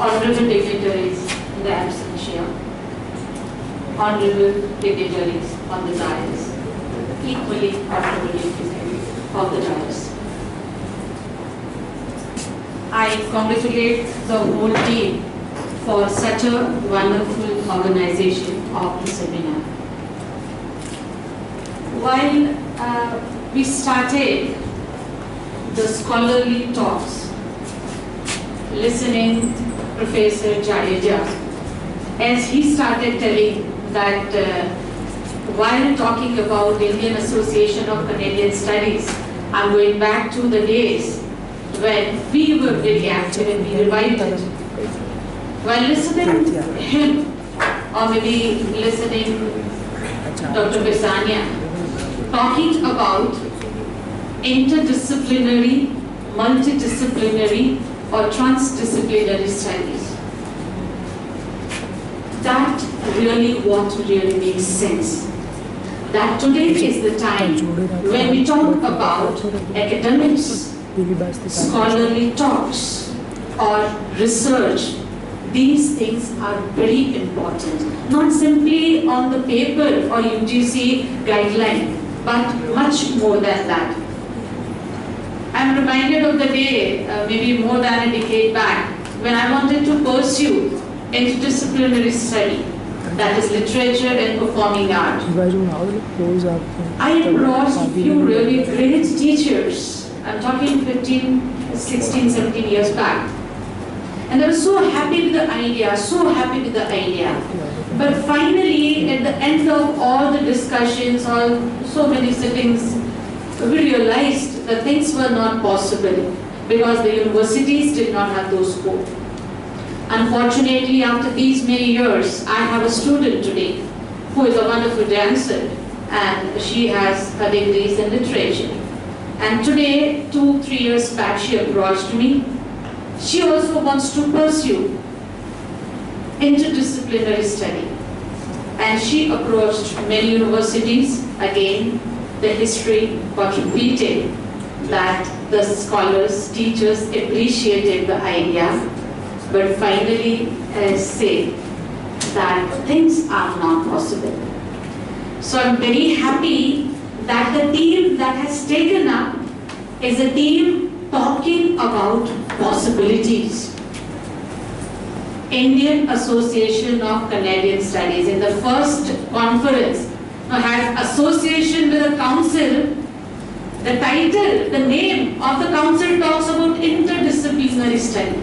honorable dignitaries in the absentia, honorable dignitaries on the dais, equally honorable dignitaries of the dais. I congratulate the whole team for such a wonderful organization of the seminar. While we started the scholarly talks, listening Professor Jadeja, as he started telling that while talking about the Indian Association of Canadian Studies, I'm going back to the days when we were very active and we revived it. While listening him, or maybe listening Dr. Besania, talking about interdisciplinary, multidisciplinary or transdisciplinary studies, that really makes sense. That today is the time when we talk about academics, scholarly talks or research. These things are very important, not simply on the paper or UGC guideline, but much more than that. I'm reminded of the day, maybe more than a decade back, when I wanted to pursue interdisciplinary study, that is literature and performing art. I approached a few really great teachers. I'm talking 15, 16, 17 years back. And I was so happy with the idea, But finally, at the end of all the discussions, so many sittings, we realized that things were not possible because the universities did not have those scope. Unfortunately, after these many years, I have a student today who is a wonderful dancer, and she has her degrees in literature. And today, 2-3 years back, she approached me. She also wants to pursue interdisciplinary study. And she approached many universities. Again, the history got repeated that the scholars, teachers appreciated the idea, but finally say that things are not possible. So I'm very happy that the team that has taken up is a team talking about possibilities. Indian Association of Canadian Studies in the first conference had association with a council. The title, the name of the council talks about interdisciplinary study,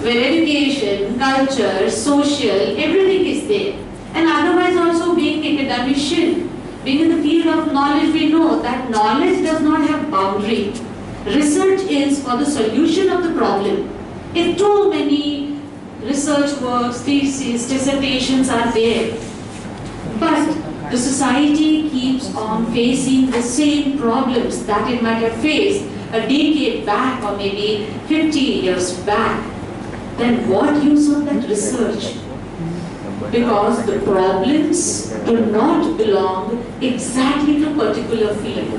where education, culture, social, everything is there. And otherwise also being academician, being in the field of knowledge, we know that knowledge does not have boundary. Research is for the solution of the problem. If too many research works, theses, dissertations are there, but the society keeps on facing the same problems that it might have faced a decade back or maybe 50 years back, then what use of that research? Because the problems do not belong exactly to a particular field.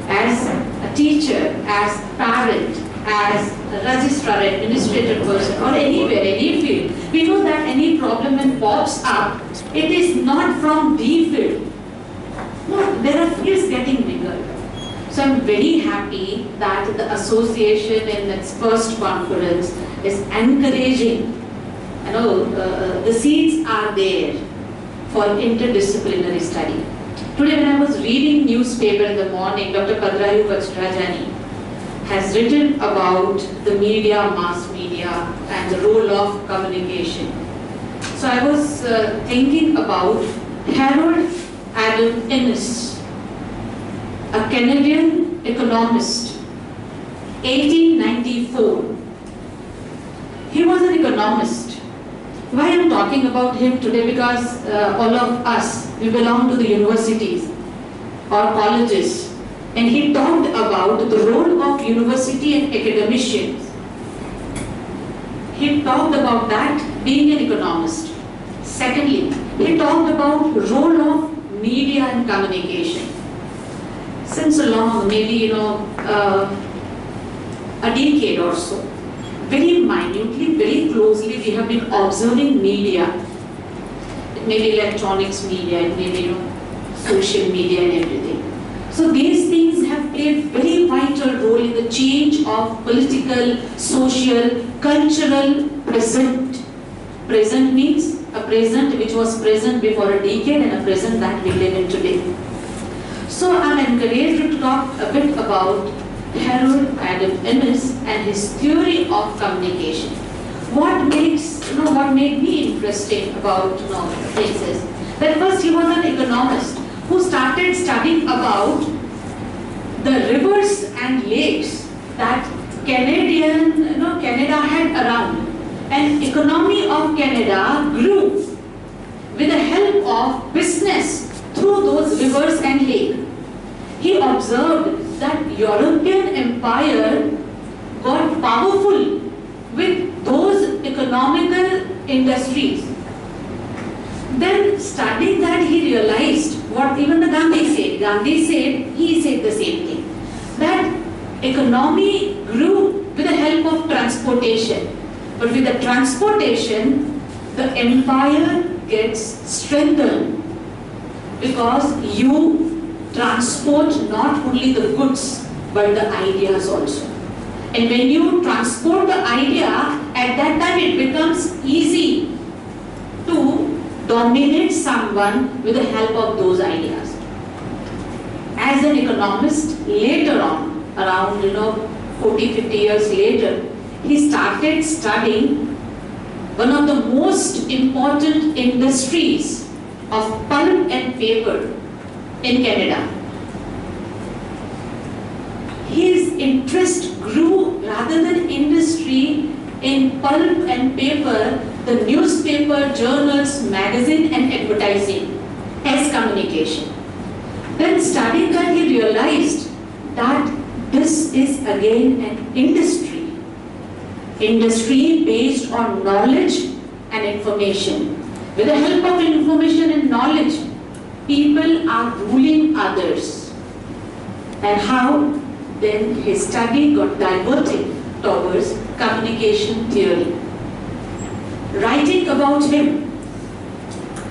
As a teacher, as a parent, as a registrar, administrator person, or anywhere, any field, we know that any problem when pops up, it is not from the field. No, there are fields getting bigger. So I'm very happy that the association in its first conference is encouraging. You know, the seeds are there for interdisciplinary study. Today when I was reading newspaper in the morning, Dr. Padrayu Vajrajani has written about the media, mass media, and the role of communication. So I was thinking about Harold Adam Innis, a Canadian economist, 1894. He was an economist. Why I'm talking about him today? Because all of us, we belong to the universities or colleges, and he talked about the role of university and academicians. He talked about that being an economist. Secondly, he talked about the role of media and communication. Since long, maybe a decade or so, very minutely, very closely, we have been observing media, maybe electronics media, maybe social media and everything. So these things have played very vital role in the change of political, social, cultural present. Present means a present which was present before a decade and a present that we live in today. So I'm encouraged to talk a bit about Harold Adam Innis and his theory of communication. What made me interesting about things is that first he was an economist who started studying about the rivers and lakes that Canada had around. And economy of Canada grew with the help of business through those rivers and lakes. He observed that European empire got powerful with those economical industries. Then studying that, he realized what even the Gandhi said. Gandhi said, he said the same thing, that economy grew with the help of transportation. But with the transportation, the empire gets strengthened because you transport not only the goods but the ideas also. And when you transport the idea, at that time it becomes easy to dominate someone with the help of those ideas. As an economist, later on, around 40-50 years later, he started studying one of the most important industries of pulp and paper in Canada. His interest grew rather than industry in pulp and paper, the newspaper, journals, magazine and advertising as communication. Then studying that, he realized that this is again an industry based on knowledge and information. With the help of information and knowledge, people are ruling others. And how? Then his study got diverted towards communication theory. Writing about him,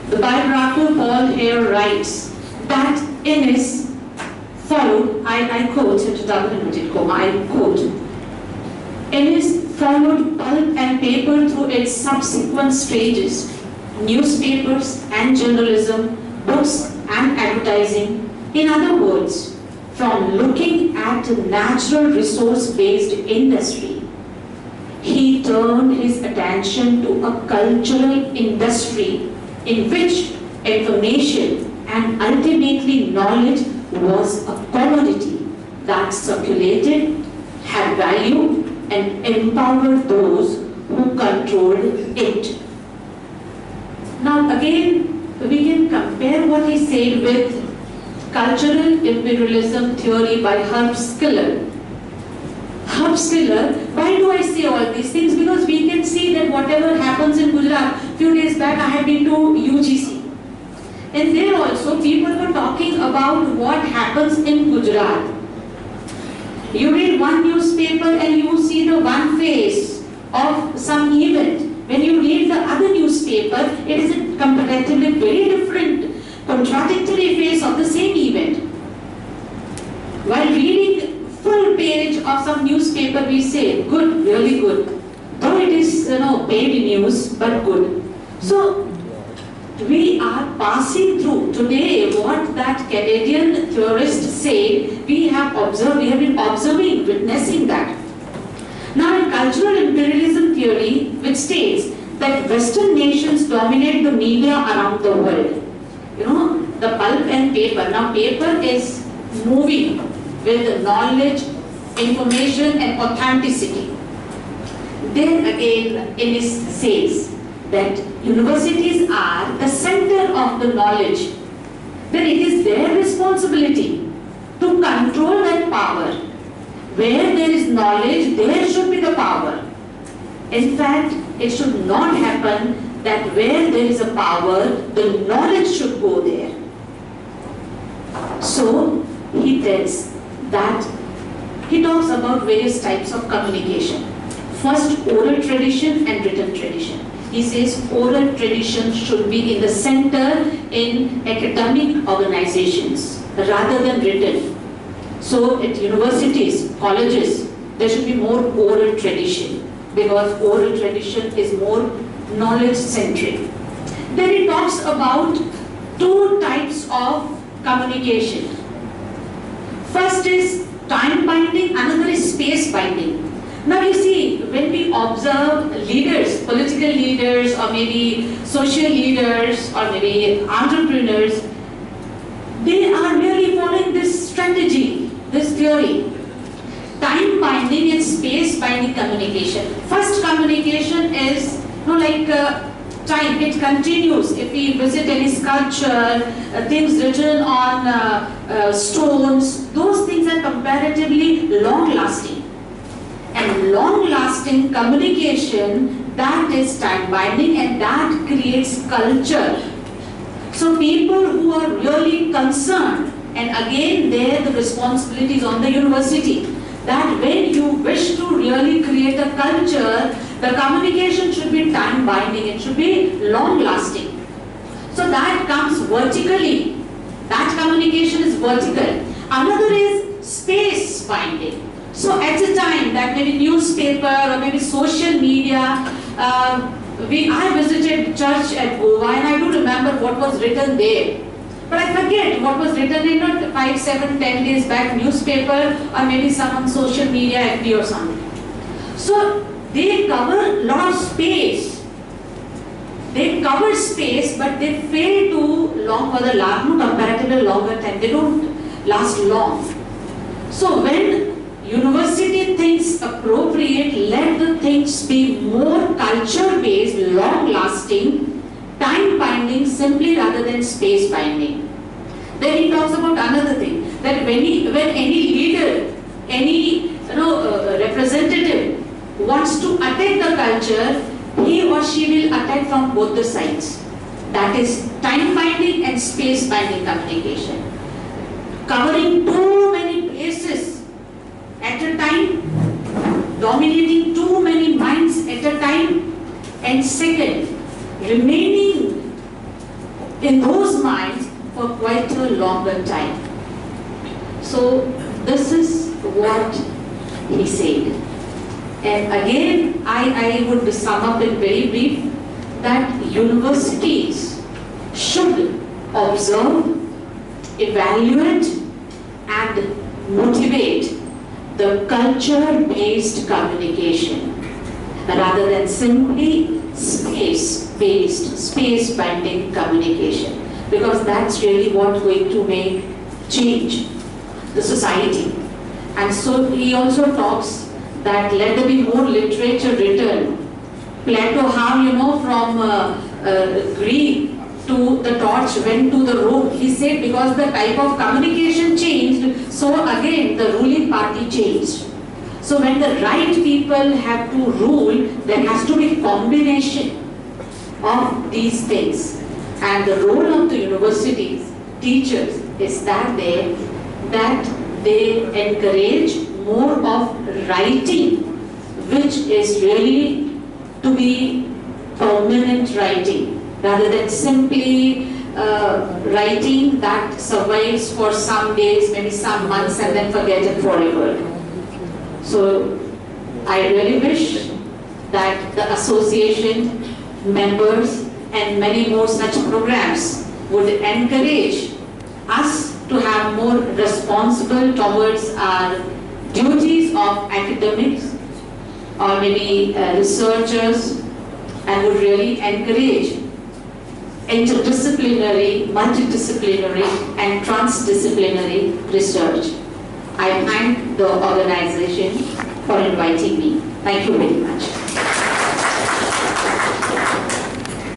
the biographer Paul Hare writes that Innis followed, I quote, I quote, Innis followed pulp and paper through its subsequent stages, newspapers and journalism, books and advertising. In other words, from looking at natural resource-based industry, he turned his attention to a cultural industry in which information and ultimately knowledge was a commodity that circulated, had value, and empowered those who controlled it. Now again, we can compare what he said with cultural imperialism theory by Herb Skiller. Herb Skiller, why do I say all these things? Because we can see that whatever happens in Gujarat, few days back I had been to UGC. And there also people were talking about what happens in Gujarat. You read one newspaper and you see the one face of some event. When you read the other newspaper, it is a comparatively very different, contradictory face of the same event. While reading full page of some newspaper, we say, good, really good. Though it is, paid news, but good. So, we are passing through today what that Canadian theorist said. We have been observing, witnessing that. Now in cultural imperialism theory, which states that Western nations dominate the media around the world. The pulp and paper. Now paper is moving with knowledge, information and authenticity. Then again Innis says that universities are the center of the knowledge. Then it is their responsibility to control that power. Where there is knowledge, there should be the power. In fact, it should not happen that where there is a power, the knowledge should go there. So, he tells that, he talks about various types of communication. First, oral tradition and written tradition. He says oral tradition should be in the center in academic organizations rather than written. So at universities, colleges, there should be more oral tradition because oral tradition is more knowledge-centric. Then he talks about two types of communication. First is time binding, another is space binding. Now you see, when we observe leaders, political leaders or maybe social leaders or maybe entrepreneurs, they are really following this strategy, this theory. Time binding and space binding communication. First communication is time, it continues. If we visit any sculpture, things written on stones, those things are comparatively long-lasting. And long-lasting communication, that is time-binding and that creates culture. So people who are really concerned, and again there the responsibility is on the university, that when you wish to really create a culture, the communication should be time-binding, it should be long-lasting. So that comes vertically. That communication is vertical. Another is space-binding. So at a time that maybe newspaper or maybe social media, I visited church at Goa and I do remember what was written there. But I forget what was written in 5, 7, 10 days back newspaper or maybe some on social media, FB or something. So they cover a lot of space. They cover space but they fail to comparatively longer time. They don't last long. So when university thinks appropriate, let the things be more culture-based, long-lasting, time-binding simply rather than space-binding. Then he talks about another thing, that when any leader, any representative wants to attack the culture, he or she will attack from both the sides. That is time-binding and space-binding communication. Covering too many places at a time, dominating too many minds at a time, and second, remaining in those minds for quite a longer time. So this is what he said. And again, I would sum up in very brief that universities should observe, evaluate and motivate the culture-based communication rather than simply space-based, space-binding communication, because that's really what's going to make change the society. And so he also talks that let there be more literature written. Plato, how from Greek to the torch went to the rope. He said because the type of communication changed, so again the ruling party changed. So when the right people have to rule, there has to be combination of these things. And the role of the universities, teachers, is that they encourage more of writing, which is really to be permanent writing, rather than simply writing that survives for some days, maybe some months, and then forget it forever. So I really wish that the association members and many more such programs would encourage us to have more responsible towards our duties of academics or maybe researchers, and would really encourage interdisciplinary, multidisciplinary and transdisciplinary research. I thank the organization for inviting me. Thank you very much.